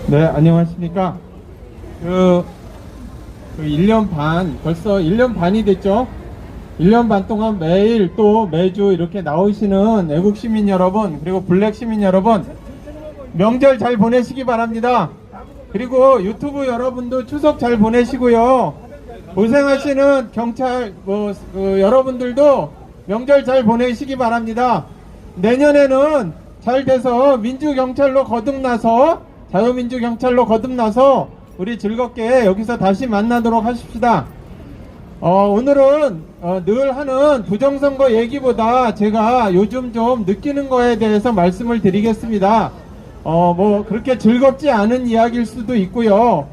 네, 안녕하십니까. 그 1년 반, 벌써 1년 반이 됐죠? 1년 반 동안 매일 또 매주 이렇게 나오시는 애국 시민 여러분, 그리고 블랙 시민 여러분, 명절 잘 보내시기 바랍니다. 그리고 유튜브 여러분도 추석 잘 보내시고요. 고생하시는 경찰, 여러분들도 명절 잘 보내시기 바랍니다. 내년에는 잘 돼서 민주경찰로 거듭나서, 자유민주경찰로 거듭나서 우리 즐겁게 여기서 다시 만나도록 하십시다. 오늘은 늘 하는 부정선거 얘기보다 제가 요즘 좀 느끼는 거에 대해서 말씀을 드리겠습니다. 그렇게 즐겁지 않은 이야기일 수도 있고요.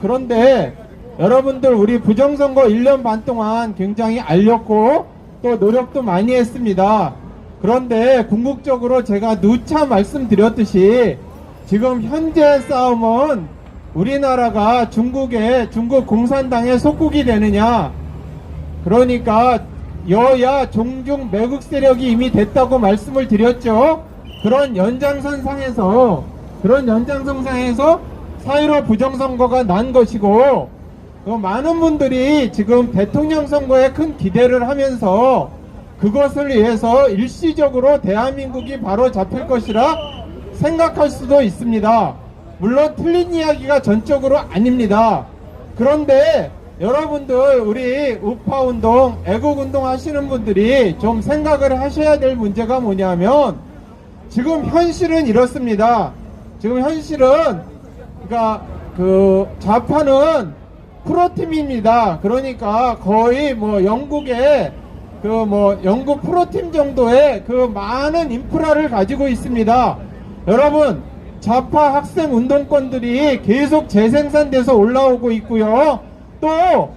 그런데 여러분들 우리 부정선거 1년 반 동안 굉장히 알렸고 또 노력도 많이 했습니다. 그런데 궁극적으로 제가 누차 말씀드렸듯이 지금 현재 싸움은 우리나라가 중국 공산당의 속국이 되느냐, 그러니까 여야 종중 매국 세력이 이미 됐다고 말씀을 드렸죠. 그런 연장선상에서 4.15 부정선거가 난 것이고, 많은 분들이 지금 대통령 선거에 큰 기대를 하면서 그것을 위해서 일시적으로 대한민국이 바로 잡힐 것이라 생각할 수도 있습니다. 물론 틀린 이야기가 전적으로 아닙니다. 그런데 여러분들, 우리 우파운동, 애국운동 하시는 분들이 좀 생각을 하셔야 될 문제가 뭐냐면, 지금 현실은 이렇습니다. 지금 현실은, 그러니까 좌파는 프로팀입니다. 그러니까 거의 영국의 영국 프로팀 정도의 많은 인프라를 가지고 있습니다. 여러분, 좌파 학생 운동권들이 계속 재생산돼서 올라오고 있고요. 또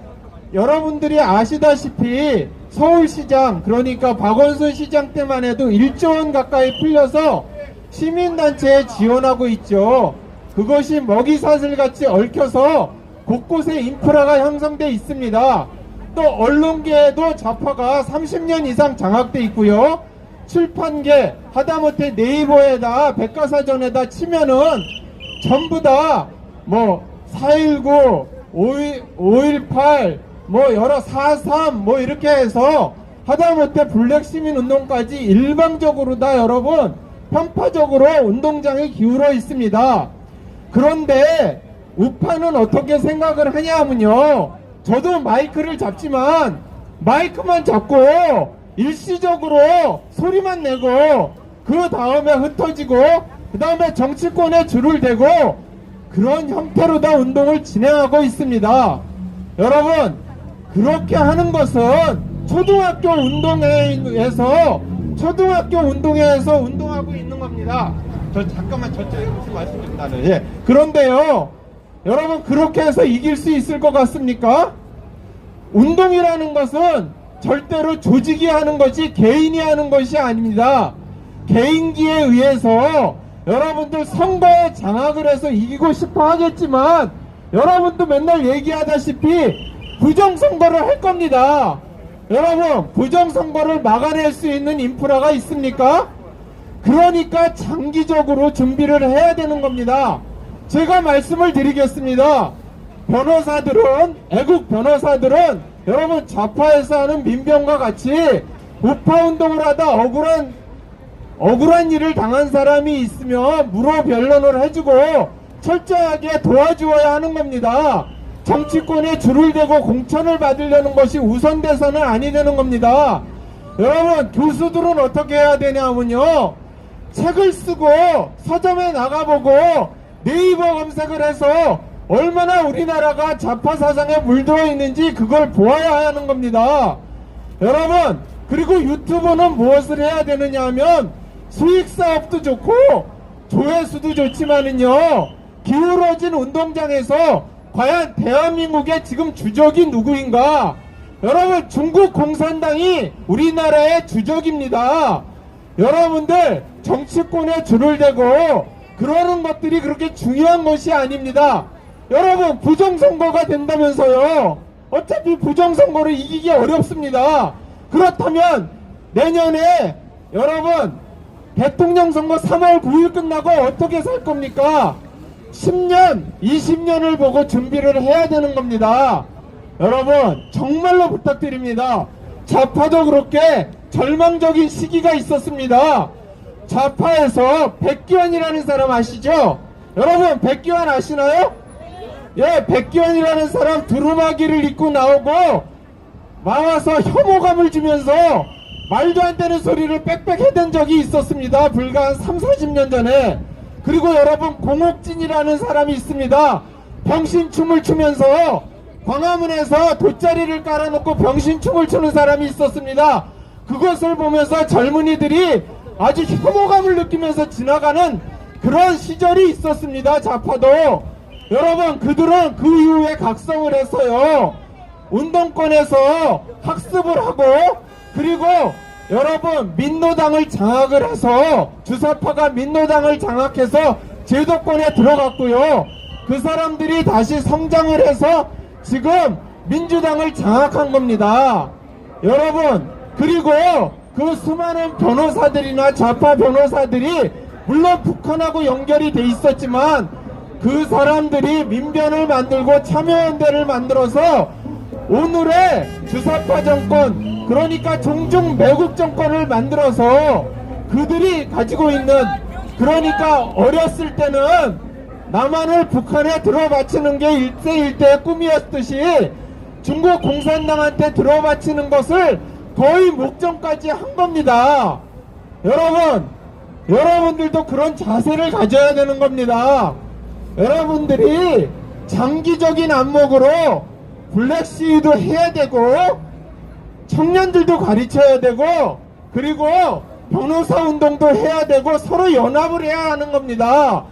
여러분들이 아시다시피 서울시장, 그러니까 박원순 시장 때만 해도 1조 원 가까이 풀려서 시민단체에 지원하고 있죠. 그것이 먹이사슬같이 얽혀서 곳곳에 인프라가 형성돼 있습니다. 또 언론계에도 좌파가 30년 이상 장악돼 있고요. 출판계, 하다못해 네이버에다, 백과사전에다 치면은 전부 다 4.19, 5.18, 여러 4.3 이렇게 해서 하다못해 블랙시민운동까지 일방적으로 다 여러분 편파적으로 운동장에 기울어 있습니다. 그런데 우파는 어떻게 생각을 하냐면요, 저도 마이크를 잡지만 마이크만 잡고 일시적으로 소리만 내고 그 다음에 흩어지고 그 다음에 정치권에 줄을 대고 그런 형태로 다 운동을 진행하고 있습니다. 여러분, 그렇게 하는 것은 초등학교 운동회에서 운동하고 있는 겁니다. 잠깐만 저쪽에 무슨 말씀드린다는. 예. 그런데요, 여러분, 그렇게 해서 이길 수 있을 것 같습니까? 운동이라는 것은 절대로 조직이 하는 것이, 개인이 하는 것이 아닙니다. 개인기에 의해서 여러분들 선거에 장악을 해서 이기고 싶어 하겠지만, 여러분도 맨날 얘기하다시피 부정선거를 할 겁니다. 여러분, 부정선거를 막아낼 수 있는 인프라가 있습니까? 그러니까 장기적으로 준비를 해야 되는 겁니다. 제가 말씀을 드리겠습니다. 애국 변호사들은 여러분 좌파에서 하는 민병과 같이 우파운동을 하다 억울한 일을 당한 사람이 있으면 무료 변론을 해주고 철저하게 도와주어야 하는 겁니다. 정치권에 줄을 대고 공천을 받으려는 것이 우선돼서는 아니 되는 겁니다. 여러분, 교수들은 어떻게 해야 되냐면요, 책을 쓰고 서점에 나가보고 네이버 검색을 해서 얼마나 우리나라가 좌파 사상에 물들어 있는지 그걸 보아야 하는 겁니다. 여러분, 그리고 유튜브는 무엇을 해야 되느냐 하면 수익사업도 좋고 조회수도 좋지만은요, 기울어진 운동장에서 과연 대한민국의 지금 주적이 누구인가? 여러분, 중국 공산당이 우리나라의 주적입니다. 여러분들, 정치권에 줄을 대고 그러는 것들이 그렇게 중요한 것이 아닙니다. 여러분, 부정선거가 된다면서요. 어차피 부정선거를 이기기 어렵습니다. 그렇다면 내년에 여러분 대통령 선거 3월 9일 끝나고 어떻게 살 겁니까? 10년, 20년을 보고 준비를 해야 되는 겁니다. 여러분, 정말로 부탁드립니다. 좌파도 그렇게 절망적인 시기가 있었습니다. 좌파에서 백기환이라는 사람 아시죠? 여러분, 백기환 아시나요? 예, 백기환이라는 사람 두루마기를 입고 나오고 나와서 혐오감을 주면서 말도 안 되는 소리를 빽빽 해댄 적이 있었습니다. 불과 한 3, 40년 전에. 그리고 여러분, 공옥진이라는 사람이 있습니다. 병신춤을 추면서 광화문에서 돗자리를 깔아놓고 병신춤을 추는 사람이 있었습니다. 그것을 보면서 젊은이들이 아주 혐오감을 느끼면서 지나가는 그런 시절이 있었습니다. 좌파도. 여러분, 그들은 그 이후에 각성을 해서요, 운동권에서 학습을 하고, 그리고 여러분, 민노당을 장악을 해서, 주사파가 민노당을 장악해서 제도권에 들어갔고요. 그 사람들이 다시 성장을 해서 지금 민주당을 장악한 겁니다. 여러분, 그리고 그 수많은 변호사들이나 좌파 변호사들이 물론 북한하고 연결이 돼 있었지만 그 사람들이 민변을 만들고 참여연대를 만들어서 오늘의 주사파 정권, 그러니까 종중 매국 정권을 만들어서 그들이 가지고 있는, 그러니까 어렸을 때는 남한을 북한에 들어바치는 게 일대일대의 꿈이었듯이 중국 공산당한테 들어바치는 것을 거의 목전까지 한 겁니다. 여러분, 여러분들도 그런 자세를 가져야 되는 겁니다. 여러분들이 장기적인 안목으로 블랙시위도 해야 되고, 청년들도 가르쳐야 되고, 그리고 변호사 운동도 해야 되고, 서로 연합을 해야 하는 겁니다.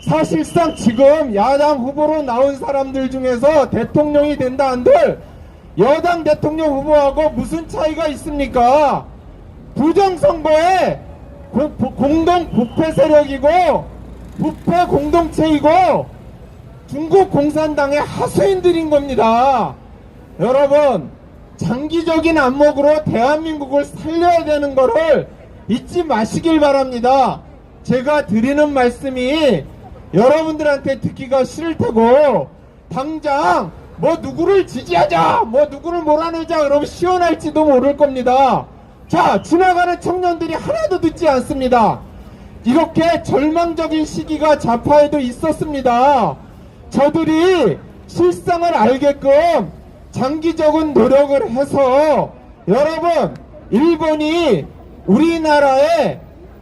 사실상 지금 야당 후보로 나온 사람들 중에서 대통령이 된다 한들 여당 대통령 후보하고 무슨 차이가 있습니까? 부정선거에 공동 부패 세력이고 부패 공동체이고 중국 공산당의 하수인들인 겁니다. 여러분, 장기적인 안목으로 대한민국을 살려야 되는 거를 잊지 마시길 바랍니다. 제가 드리는 말씀이 여러분들한테 듣기가 싫을 테고, 당장 뭐 누구를 지지하자, 뭐 누구를 몰아내자 그러면 시원할지도 모를 겁니다. 자, 지나가는 청년들이 하나도 듣지 않습니다. 이렇게 절망적인 시기가 좌파에도 있었습니다. 저들이 실상을 알게끔 장기적인 노력을 해서, 여러분, 일본이 우리나라의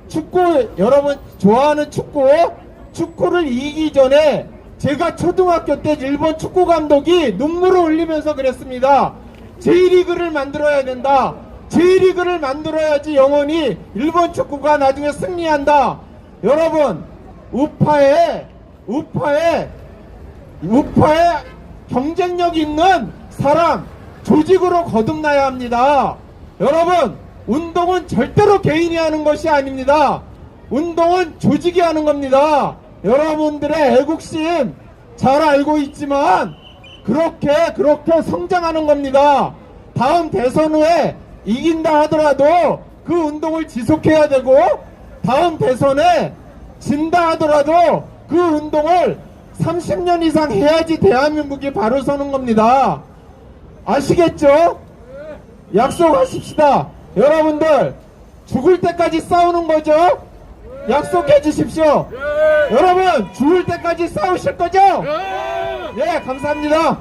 축구, 여러분 좋아하는 축구를 이기기 전에 제가 초등학교 때 일본 축구 감독이 눈물을 흘리면서 그랬습니다. J리그를 만들어야 된다. J리그를 만들어야지 영원히 일본 축구가 나중에 승리한다. 여러분, 우파에 경쟁력 있는 사람, 조직으로 거듭나야 합니다. 여러분, 운동은 절대로 개인이 하는 것이 아닙니다. 운동은 조직이 하는 겁니다. 여러분들의 애국심 잘 알고 있지만 그렇게 성장하는 겁니다. 다음 대선 후에 이긴다 하더라도 그 운동을 지속해야 되고, 다음 대선에 진다 하더라도 그 운동을 30년 이상 해야지 대한민국이 바로 서는 겁니다. 아시겠죠? 약속하십시다. 여러분들, 죽을 때까지 싸우는 거죠? 약속해 주십시오. 여러분, 죽을 때까지 싸우실 거죠? 예, 감사합니다.